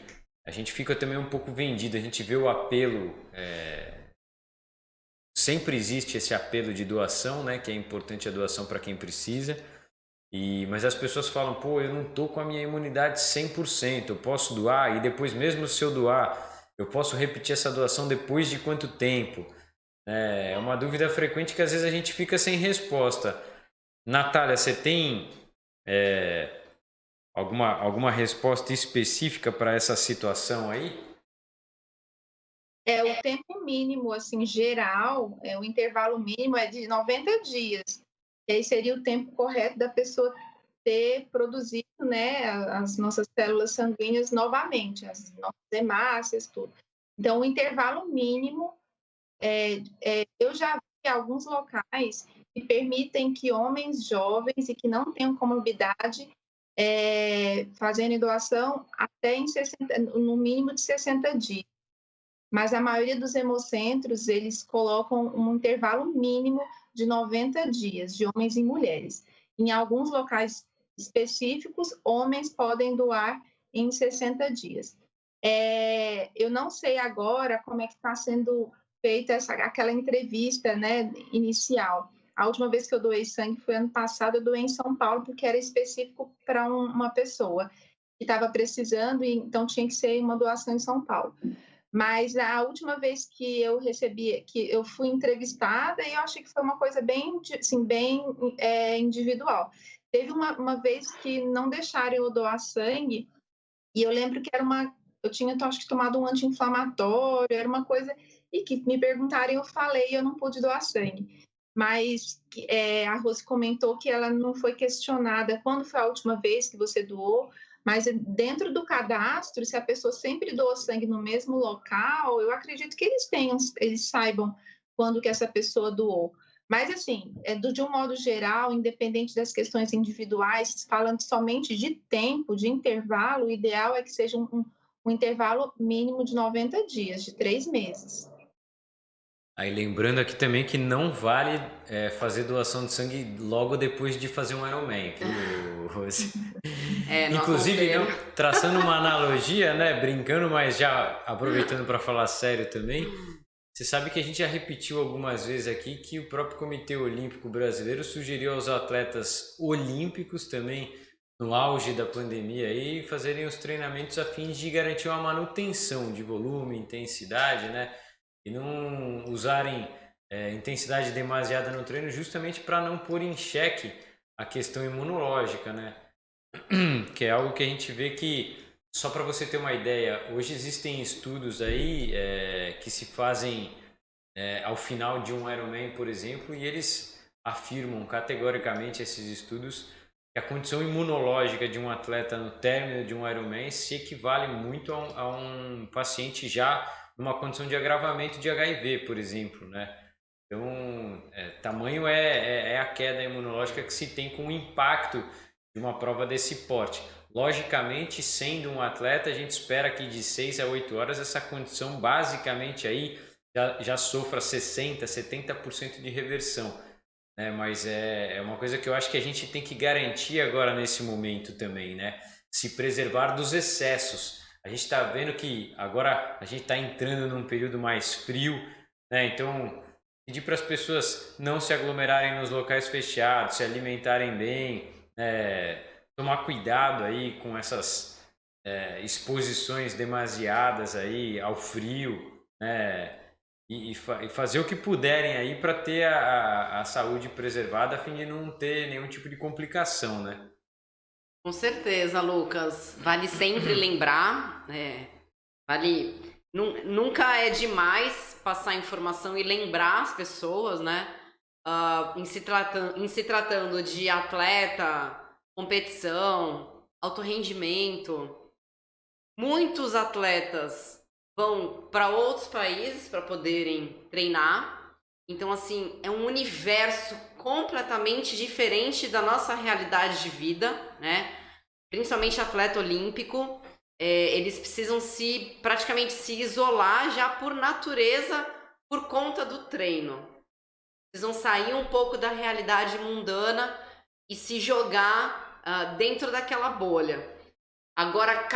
a gente fica também um pouco vendido, a gente vê o apelo... Sempre existe esse apelo de doação, né? Que é importante a doação para quem precisa. Mas as pessoas falam, pô, eu não tô com a minha imunidade 100%, eu posso doar? E depois, mesmo se eu doar, eu posso repetir essa doação depois de quanto tempo? É uma dúvida frequente que às vezes a gente fica sem resposta. Natália, você tem alguma resposta específica para essa situação aí? O tempo mínimo, assim, geral, o intervalo mínimo é de 90 dias. E aí seria o tempo correto da pessoa ter produzido, né, as nossas células sanguíneas novamente, as nossas hemácias, tudo. Então, o intervalo mínimo, eu já vi alguns locais que permitem que homens jovens e que não tenham comorbidade fazendo doação até no mínimo de 60 dias. Mas a maioria dos hemocentros, eles colocam um intervalo mínimo de 90 dias, de homens e mulheres. Em alguns locais específicos, homens podem doar em 60 dias. Eu não sei agora como é que está sendo feita aquela entrevista, né, inicial. A última vez que eu doei sangue foi ano passado, eu doei em São Paulo, porque era específico para uma pessoa que estava precisando, e então tinha que ser uma doação em São Paulo. Mas a última vez que eu recebi, que eu fui entrevistada, e eu achei que foi uma coisa bem, assim, bem individual. Teve uma vez que não deixaram eu doar sangue, e eu lembro que eu tinha, acho que, tomado um anti-inflamatório, era uma coisa, e que me perguntaram, eu falei, eu não pude doar sangue. Mas a Rose comentou que ela não foi questionada quando foi a última vez que você doou, mas dentro do cadastro, se a pessoa sempre doou sangue no mesmo local, eu acredito que eles saibam quando que essa pessoa doou. Mas, assim, de um modo geral, independente das questões individuais, falando somente de tempo, de intervalo, o ideal é que seja um intervalo mínimo de 90 dias, de 3 meses. Aí lembrando aqui também que não vale fazer doação de sangue logo depois de fazer um Ironman, viu, Rose? Inclusive, traçando uma analogia, né, brincando, mas já aproveitando para falar sério também, você sabe que a gente já repetiu algumas vezes aqui que o próprio Comitê Olímpico Brasileiro sugeriu aos atletas olímpicos também, no auge da pandemia, aí, fazerem os treinamentos a fim de garantir uma manutenção de volume, intensidade, né? E não usarem intensidade demasiada no treino, justamente para não pôr em xeque a questão imunológica, né? Que é algo que a gente vê que, só para você ter uma ideia, hoje existem estudos aí que se fazem ao final de um Ironman, por exemplo, e eles afirmam categoricamente, esses estudos, que a condição imunológica de um atleta no término de um Ironman se equivale muito a um paciente já numa condição de agravamento de HIV, por exemplo, né? Então, tamanho é a queda imunológica que se tem com o impacto de uma prova desse porte. Logicamente, sendo um atleta, a gente espera que de 6 a 8 horas essa condição basicamente aí já sofra 60%, 70% de reversão, né? Mas é uma coisa que eu acho que a gente tem que garantir agora nesse momento também, né? Se preservar dos excessos. A gente está vendo que agora a gente está entrando num período mais frio, né? Então, pedir para as pessoas não se aglomerarem nos locais fechados, se alimentarem bem, tomar cuidado aí com essas exposições demasiadas aí ao frio, né? E fazer o que puderem aí para ter a saúde preservada a fim de não ter nenhum tipo de complicação, né? Com certeza, Lucas. Vale sempre lembrar, nunca é demais passar informação e lembrar as pessoas, né? Em se tratando de atleta, competição, alto rendimento. Muitos atletas vão para outros países para poderem treinar. Então, assim, é um universo completamente diferente da nossa realidade de vida, né? Principalmente atleta olímpico, eles precisam praticamente se isolar já por natureza, por conta do treino. Precisam sair um pouco da realidade mundana e se jogar dentro daquela bolha. Agora,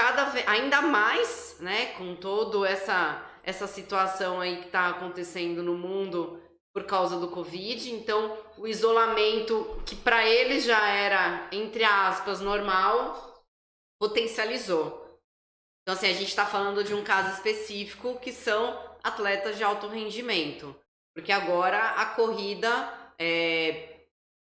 ainda mais, né, com toda essa situação aí que está acontecendo no mundo por causa do Covid, então o isolamento, que para eles já era, entre aspas, normal, potencializou. Então, assim, a gente está falando de um caso específico que são atletas de alto rendimento, porque agora a corrida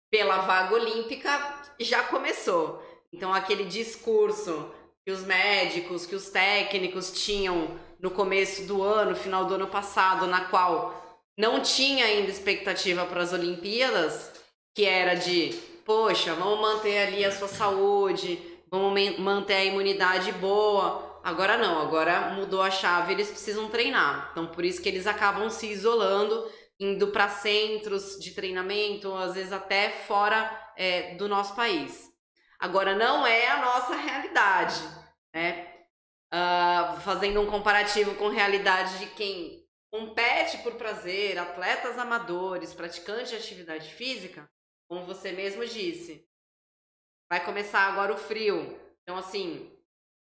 pela vaga olímpica já começou. Então, aquele discurso que os médicos, que os técnicos tinham no começo do ano, final do ano passado, na qual não tinha ainda expectativa para as Olimpíadas, que era de, poxa, vamos manter ali a sua saúde, vamos manter a imunidade boa. Agora não, agora mudou a chave, eles precisam treinar. Então, por isso que eles acabam se isolando, indo para centros de treinamento, às vezes até fora do nosso país. Agora, não é a nossa realidade, né? Fazendo um comparativo com a realidade de quem compete por prazer, atletas amadores, praticantes de atividade física, como você mesmo disse, vai começar agora o frio. Então, assim,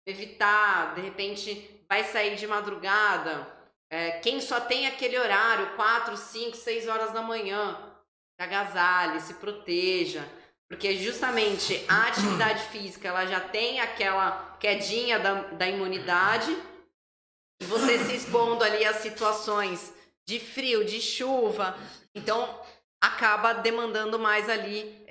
evitar, de repente, vai sair de madrugada. Quem só tem aquele horário, 4, 5, 6 horas da manhã, se agasalhe, se proteja. Porque justamente a atividade física, ela já tem aquela quedinha da imunidade, e você se expondo ali a situações de frio, de chuva, então acaba demandando mais ali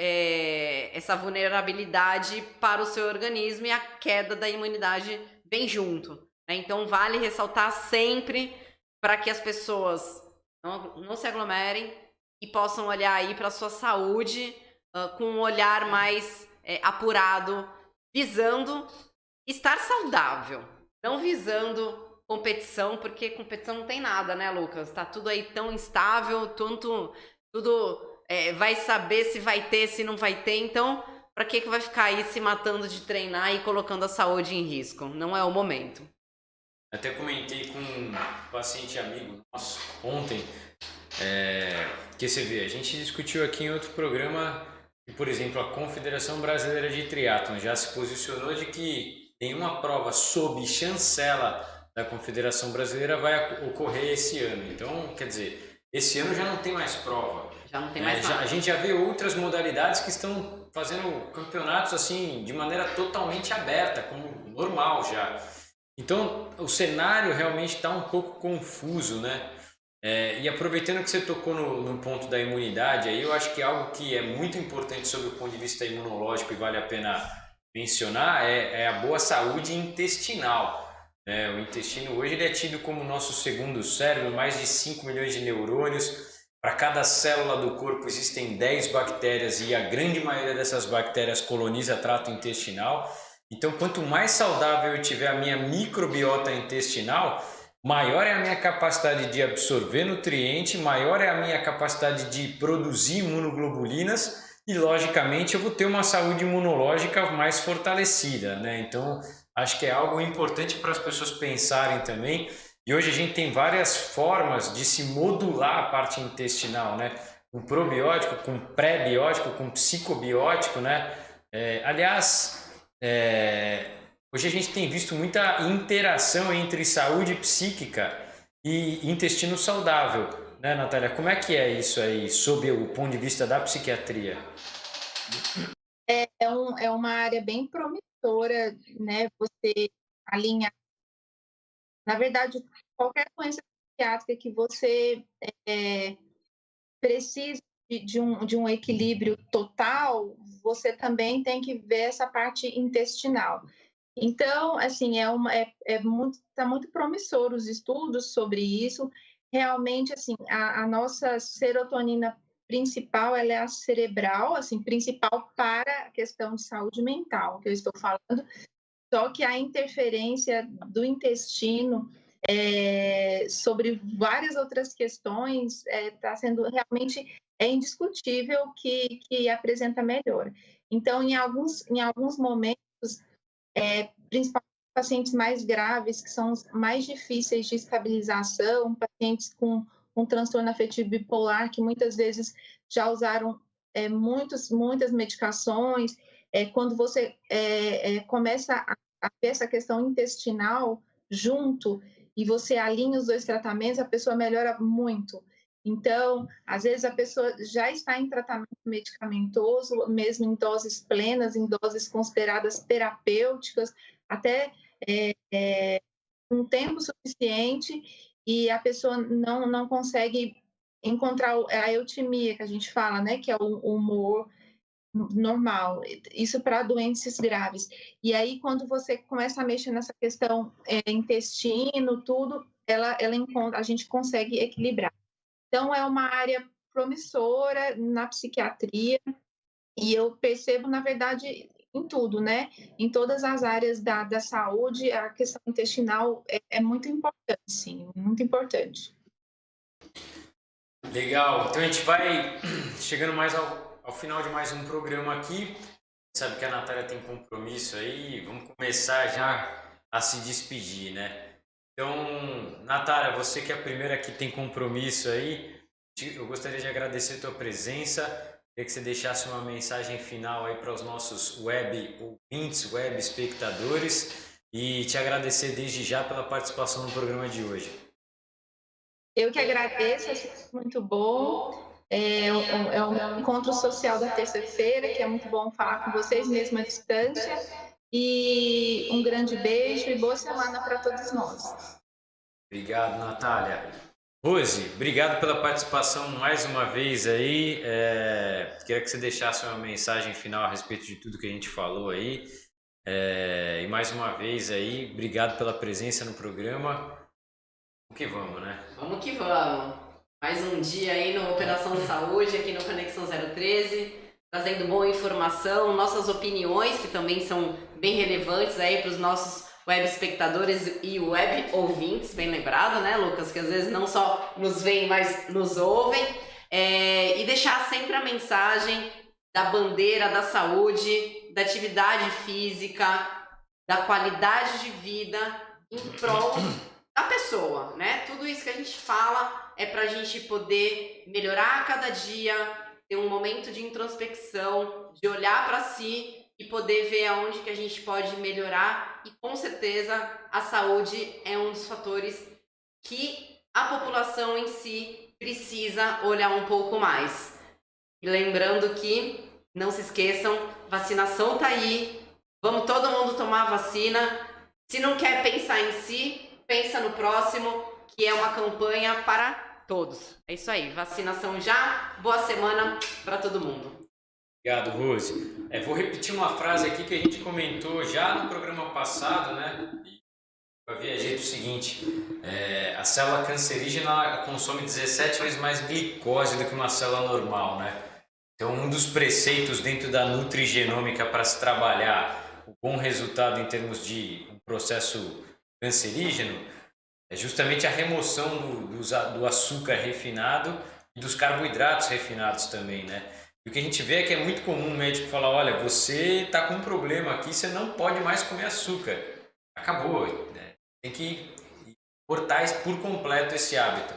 essa vulnerabilidade para o seu organismo, e a queda da imunidade vem junto, né? Então vale ressaltar sempre para que as pessoas não se aglomerem e possam olhar aí para a sua saúde com um olhar mais apurado, visando estar saudável, não visando competição, porque competição não tem nada, né, Lucas? Tá tudo aí tão instável, tudo vai saber se vai ter, se não vai ter, então para que vai ficar aí se matando de treinar e colocando a saúde em risco? Não é o momento. Até comentei com um paciente amigo nosso ontem, que você vê, a gente discutiu aqui em outro programa que, por exemplo, a Confederação Brasileira de Triatlon já se posicionou de que nenhuma prova sob chancela da Confederação Brasileira vai ocorrer esse ano. Então, quer dizer, esse ano já não tem mais prova. Já não tem mais nada. A gente já vê outras modalidades que estão fazendo campeonatos assim de maneira totalmente aberta, como normal já. Então, o cenário realmente está um pouco confuso, né? E aproveitando que você tocou no ponto da imunidade, aí eu acho que algo que é muito importante sobre o ponto de vista imunológico e vale a pena mencionar é a boa saúde intestinal. O intestino hoje ele é tido como nosso segundo cérebro, mais de 5 milhões de neurônios. Para cada célula do corpo existem 10 bactérias e a grande maioria dessas bactérias coloniza trato intestinal. Então, quanto mais saudável eu tiver a minha microbiota intestinal, maior é a minha capacidade de absorver nutriente, maior é a minha capacidade de produzir imunoglobulinas e, logicamente, eu vou ter uma saúde imunológica mais fortalecida, né? Então, acho que é algo importante para as pessoas pensarem também. E hoje a gente tem várias formas de se modular a parte intestinal, né? Com probiótico, com pré-biótico, com psicobiótico, né? Hoje a gente tem visto muita interação entre saúde psíquica e intestino saudável, né, Natália? Como é que é isso aí, sob o ponto de vista da psiquiatria? É uma área bem promissora, né? Você alinhar. Na verdade, qualquer doença psiquiátrica que você precise de um equilíbrio total, você também tem que ver essa parte intestinal. Então, assim, tá muito promissor os estudos sobre isso. Realmente, assim, a nossa serotonina principal, ela é a cerebral, assim, principal para a questão de saúde mental, que eu estou falando. Só que a interferência do intestino sobre várias outras questões está sendo realmente indiscutível que apresenta melhora. Então, em alguns momentos, principalmente pacientes mais graves, que são os mais difíceis de estabilização, pacientes com transtorno afetivo bipolar, que muitas vezes já usaram muitas medicações, quando você começa a ver essa questão intestinal junto e você alinha os dois tratamentos, a pessoa melhora muito. Então, às vezes a pessoa já está em tratamento medicamentoso, mesmo em doses plenas, em doses consideradas terapêuticas, até um tempo suficiente, e a pessoa não consegue encontrar a eutimia, que a gente fala, né, que é o humor normal, isso para doenças graves. E aí, quando você começa a mexer nessa questão intestino, tudo, a gente consegue equilibrar. Então, é uma área promissora na psiquiatria, e eu percebo, na verdade, em tudo, né? Em todas as áreas da saúde, a questão intestinal é muito importante, sim, muito importante. Legal, então a gente vai chegando mais ao final de mais um programa aqui. Sabe que a Natália tem compromisso aí, vamos começar já a se despedir, né? Então, Natália, você que é a primeira que tem compromisso aí, eu gostaria de agradecer a tua presença, queria que você deixasse uma mensagem final aí para os nossos web ouvintes, web espectadores, e te agradecer desde já pela participação no programa de hoje. Eu que agradeço, é muito bom. É um encontro social da terça-feira, que é muito bom falar com vocês, mesmo à distância. E um grande beijo e boa semana para todos nós. Obrigado, Natália. Rose, obrigado pela participação mais uma vez aí. Queria que você deixasse uma mensagem final a respeito de tudo que a gente falou aí. E mais uma vez aí, obrigado pela presença no programa. Vamos que vamos, né? Vamos que vamos. Mais um dia aí no Operação Saúde, aqui no Conexão 013, trazendo boa informação, nossas opiniões, que também são bem relevantes aí para os nossos web espectadores e web ouvintes, bem lembrado, né, Lucas? Que às vezes não só nos veem, mas nos ouvem. E deixar sempre a mensagem da bandeira da saúde, da atividade física, da qualidade de vida em prol da pessoa, né? Tudo isso que a gente fala é para a gente poder melhorar a cada dia, ter um momento de introspecção, de olhar para si e poder ver aonde que a gente pode melhorar. E com certeza a saúde é um dos fatores que a população em si precisa olhar um pouco mais. E lembrando que, não se esqueçam, vacinação tá aí, vamos todo mundo tomar a vacina. Se não quer pensar em si, pensa no próximo, que é uma campanha para todos. É isso aí, vacinação já, boa semana para todo mundo. Obrigado, Rose. Vou repetir uma frase aqui que a gente comentou já no programa passado, né? Havia dito o seguinte, a célula cancerígena consome 17 vezes mais glicose do que uma célula normal, né? Então, um dos preceitos dentro da nutrigenômica para se trabalhar o bom resultado em termos de um processo cancerígeno é justamente a remoção do açúcar refinado e dos carboidratos refinados também, né? E o que a gente vê é que é muito comum o médico falar, olha, você está com um problema aqui, você não pode mais comer açúcar. Acabou, né? Tem que cortar por completo esse hábito.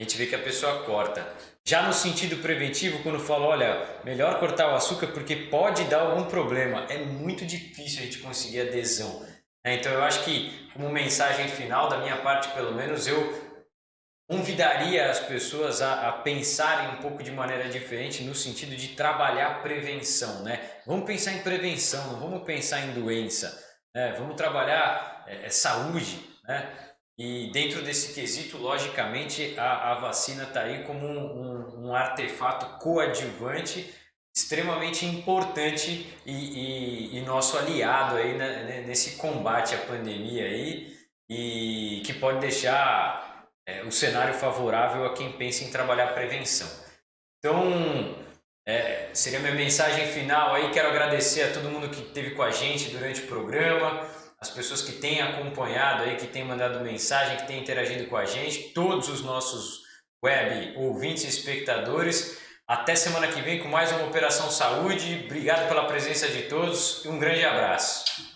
A gente vê que a pessoa corta. Já no sentido preventivo, quando fala, olha, melhor cortar o açúcar porque pode dar algum problema, é muito difícil a gente conseguir adesão. Então eu acho que, como mensagem final, da minha parte pelo menos, eu convidaria as pessoas a pensarem um pouco de maneira diferente no sentido de trabalhar prevenção, né? Vamos pensar em prevenção, não vamos pensar em doença, né? Vamos trabalhar saúde, né? E dentro desse quesito, logicamente, a vacina está aí como um artefato coadjuvante extremamente importante e nosso aliado aí nesse combate à pandemia aí, e que pode deixar o cenário favorável a quem pensa em trabalhar prevenção. Então, seria minha mensagem final aí. Quero agradecer a todo mundo que esteve com a gente durante o programa, as pessoas que têm acompanhado aí, que têm mandado mensagem, que têm interagido com a gente, todos os nossos web ouvintes e espectadores. Até semana que vem com mais uma Operação Saúde. Obrigado pela presença de todos e um grande abraço.